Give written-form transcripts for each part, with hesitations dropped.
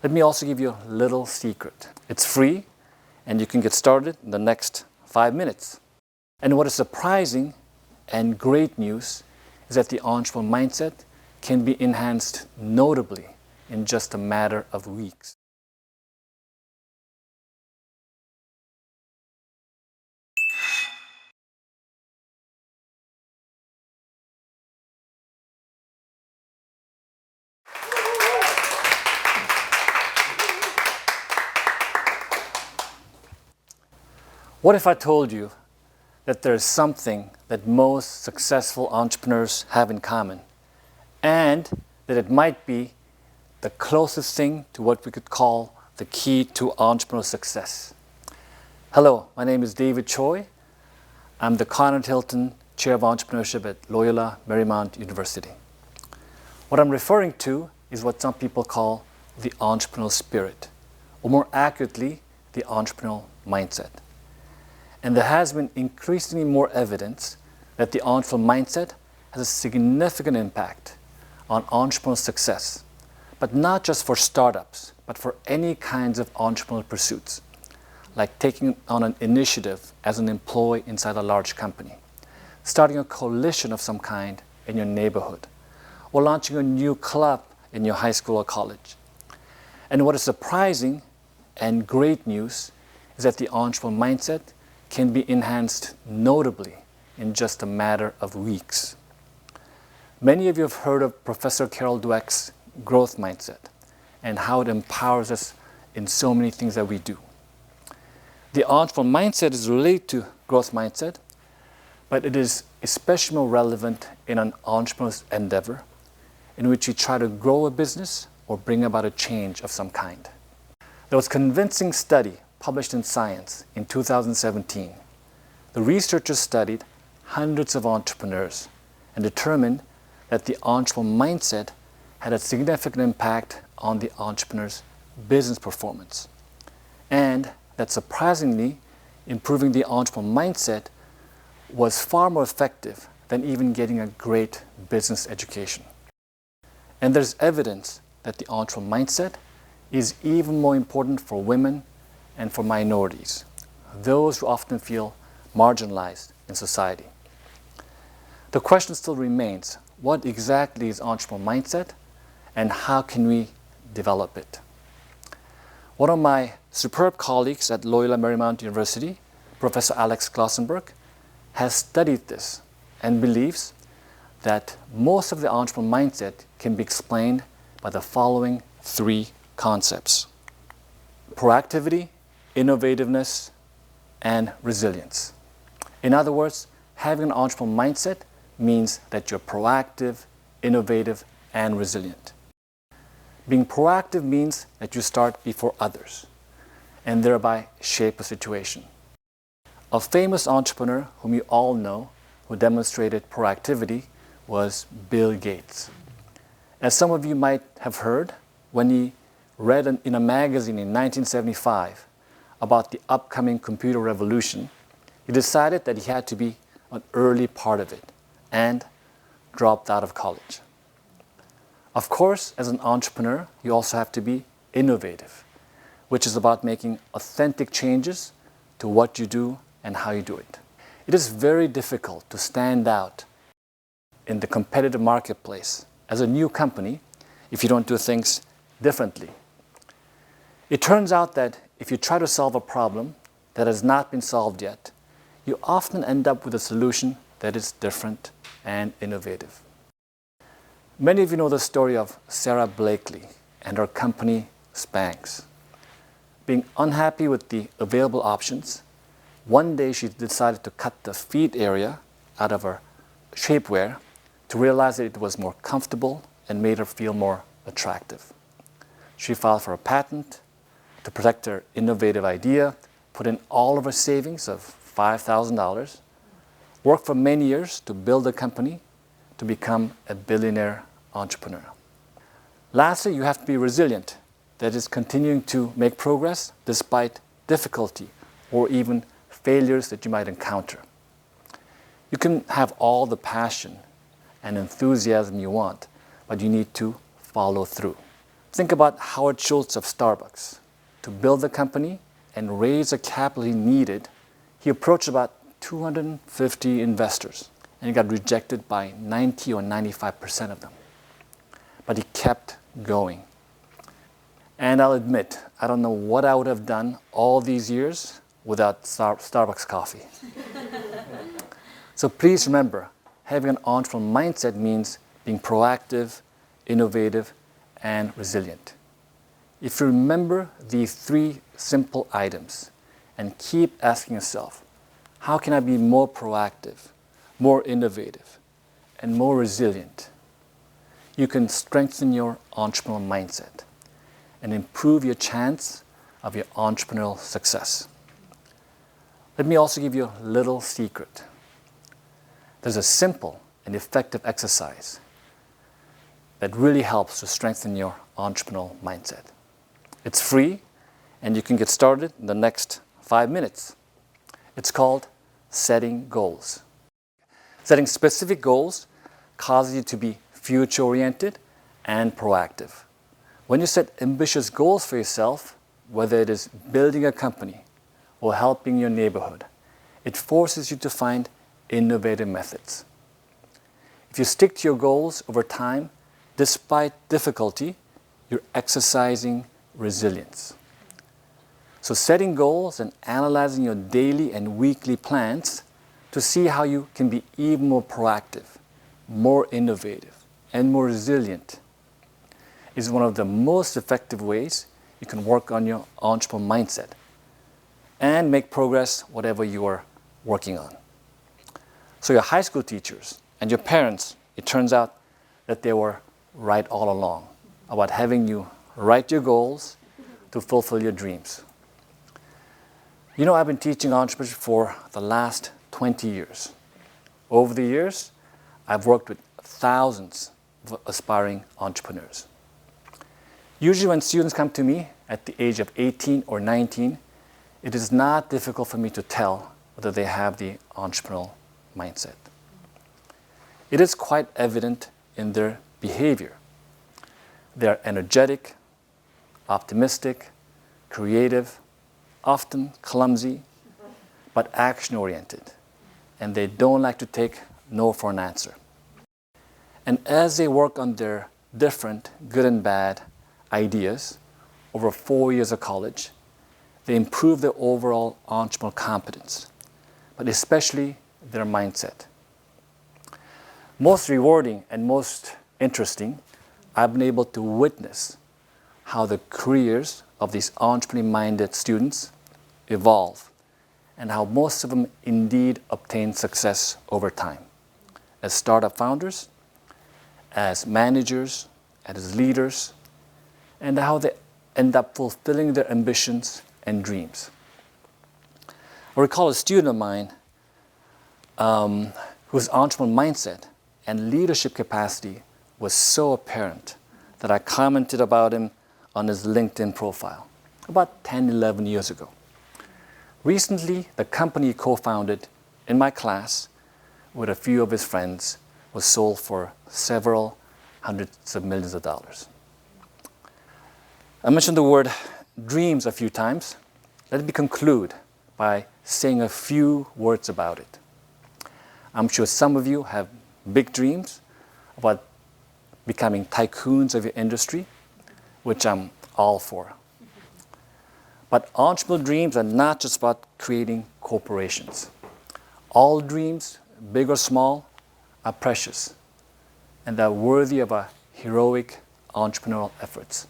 Let me also give you a little secret. It's free, and you can get started in the next 5 minutes. And what is surprising and great news is that the entrepreneurial mindset can be enhanced notably in just a matter of weeks. What if I told you that there is something that most successful entrepreneurs have in common, and that it might be the closest thing to what we could call the key to entrepreneurial success? Hello, my name is David Choi. I'm the Conrad Hilton Chair of Entrepreneurship at Loyola Marymount University. What I'm referring to is what some people call the entrepreneurial spirit, or more accurately, the entrepreneurial mindset. And there has been increasingly more evidence that the entrepreneurial mindset has a significant impact on entrepreneurial success, but not just for startups, but for any kinds of entrepreneurial pursuits, like taking on an initiative as an employee inside a large company, starting a coalition of some kind in your neighborhood, or launching a new club in your high school or college. And what is surprising and great news is that the entrepreneurial mindset can be enhanced notably in just a matter of weeks. Many of you have heard of Professor Carol Dweck's growth mindset and how it empowers us in so many things that we do. The entrepreneurial mindset is related to growth mindset, but it is especially more relevant in an entrepreneur's endeavor in which you try to grow a business or bring about a change of some kind. There was a convincing study published in Science in 2017. The researchers studied hundreds of entrepreneurs and determined that the entrepreneurial mindset had a significant impact on the entrepreneur's business performance, and that surprisingly, improving the entrepreneurial mindset was far more effective than even getting a great business education. And there's evidence that the entrepreneurial mindset is even more important for women and for minorities, those who often feel marginalized in society. The question still remains, what exactly is entrepreneurial mindset and how can we develop it? One of my superb colleagues at Loyola Marymount University, Professor Alex Glossenberg, has studied this and believes that most of the entrepreneurial mindset can be explained by the following 3 concepts: proactivity, innovativeness, and resilience. In other words, having an entrepreneurial mindset means that you're proactive, innovative, and resilient. Being proactive means that you start before others and thereby shape a situation. A famous entrepreneur whom you all know who demonstrated proactivity was Bill Gates. As some of you might have heard, when he read in a magazine in 1975 about the upcoming computer revolution, he decided that he had to be an early part of it and dropped out of college. Of course, as an entrepreneur, you also have to be innovative, which is about making authentic changes to what you do and how you do it. It is very difficult to stand out in the competitive marketplace as a new company if you don't do things differently. It turns out that if you try to solve a problem that has not been solved yet, you often end up with a solution that is different and innovative. Many of you know the story of Sarah Blakely and her company Spanx. Being unhappy with the available options, one day she decided to cut the feet area out of her shapewear to realize that it was more comfortable and made her feel more attractive. She filed for a patent to protect her innovative idea, put in all of her savings of $5,000, worked for many years to build a company to become a billionaire entrepreneur. Lastly, you have to be resilient. That is, continuing to make progress despite difficulty or even failures that you might encounter. You can have all the passion and enthusiasm you want, but you need to follow through. Think about Howard Schultz of Starbucks. To build the company and raise the capital he needed, he approached about 250 investors, and he got rejected by 90 or 95% of them. But he kept going. And I'll admit, I don't know what I would have done all these years without Starbucks coffee. So please remember, having an entrepreneurial mindset means being proactive, innovative, and resilient. If you remember these 3 simple items and keep asking yourself, how can I be more proactive, more innovative, and more resilient? You can strengthen your entrepreneurial mindset and improve your chance of your entrepreneurial success. Let me also give you a little secret. There's a simple and effective exercise that really helps to strengthen your entrepreneurial mindset. It's free, and you can get started in the next 5 minutes. It's called setting goals. Setting specific goals causes you to be future-oriented and proactive. When you set ambitious goals for yourself, whether it is building a company or helping your neighborhood, it forces you to find innovative methods. If you stick to your goals over time, despite difficulty, you're exercising resilience. So setting goals and analyzing your daily and weekly plans to see how you can be even more proactive, more innovative, and more resilient is one of the most effective ways you can work on your entrepreneurial mindset and make progress whatever you are working on. So your high school teachers and your parents, it turns out that they were right all along about having you write your goals to fulfill your dreams. You know, I've been teaching entrepreneurship for the last 20 years. Over the years, I've worked with thousands of aspiring entrepreneurs. Usually when students come to me at the age of 18 or 19, it is not difficult for me to tell whether they have the entrepreneurial mindset. It is quite evident in their behavior. They are energetic, optimistic, creative, often clumsy, but action-oriented, and they don't like to take no for an answer. And as they work on their different good and bad ideas over 4 years of college, they improve their overall entrepreneurial competence, but especially their mindset. Most rewarding and most interesting, I've been able to witness how the careers of these entrepreneurial-minded students evolve and how most of them indeed obtain success over time as startup founders, as managers, as leaders, and how they end up fulfilling their ambitions and dreams. I recall a student of mine whose entrepreneurial mindset and leadership capacity was so apparent that I commented about him on his LinkedIn profile about 10, 11 years ago. Recently, the company he co-founded in my class with a few of his friends was sold for several hundreds of millions of dollars. I mentioned the word dreams a few times. Let me conclude by saying a few words about it. I'm sure some of you have big dreams about becoming tycoons of your industry, which I'm all for. But entrepreneurial dreams are not just about creating corporations. All dreams, big or small, are precious and are worthy of a heroic entrepreneurial efforts.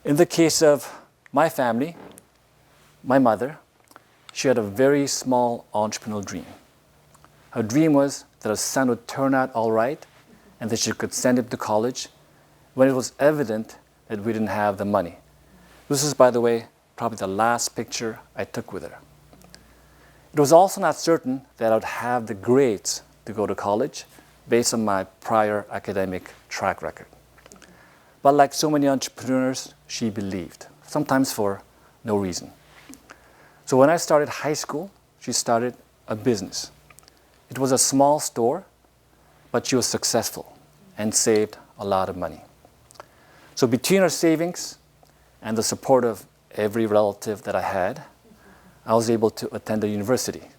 In the case of my family, my mother, she had a very small entrepreneurial dream. Her dream was that her son would turn out all right and that she could send him to college when it was evident that we didn't have the money. This is, by the way, probably the last picture I took with her. It was also not certain that I would have the grades to go to college based on my prior academic track record. But like so many entrepreneurs, she believed, sometimes for no reason. So when I started high school, she started a business. It was a small store, but she was successful and saved a lot of money. So between her savings and the support of every relative that I had, I was able to attend the university.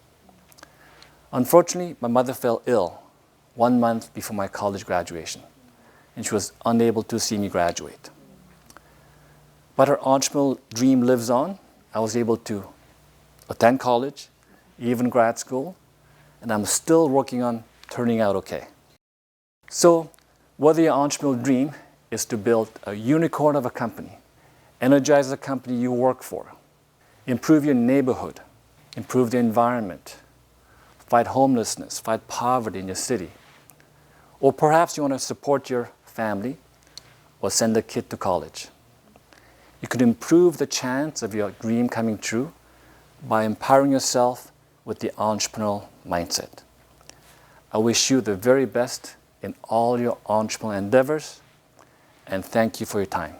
Unfortunately, my mother fell ill 1 month before my college graduation, and she was unable to see me graduate. But her entrepreneurial dream lives on. I was able to attend college, even grad school, and I'm still working on turning out okay. So, whether your entrepreneurial dream is to build a unicorn of a company, energize the company you work for, improve your neighborhood, improve the environment, fight homelessness, fight poverty in your city, or perhaps you want to support your family or send a kid to college. You could improve the chance of your dream coming true by empowering yourself with the entrepreneurial mindset. I wish you the very best in all your entrepreneurial endeavors, and thank you for your time.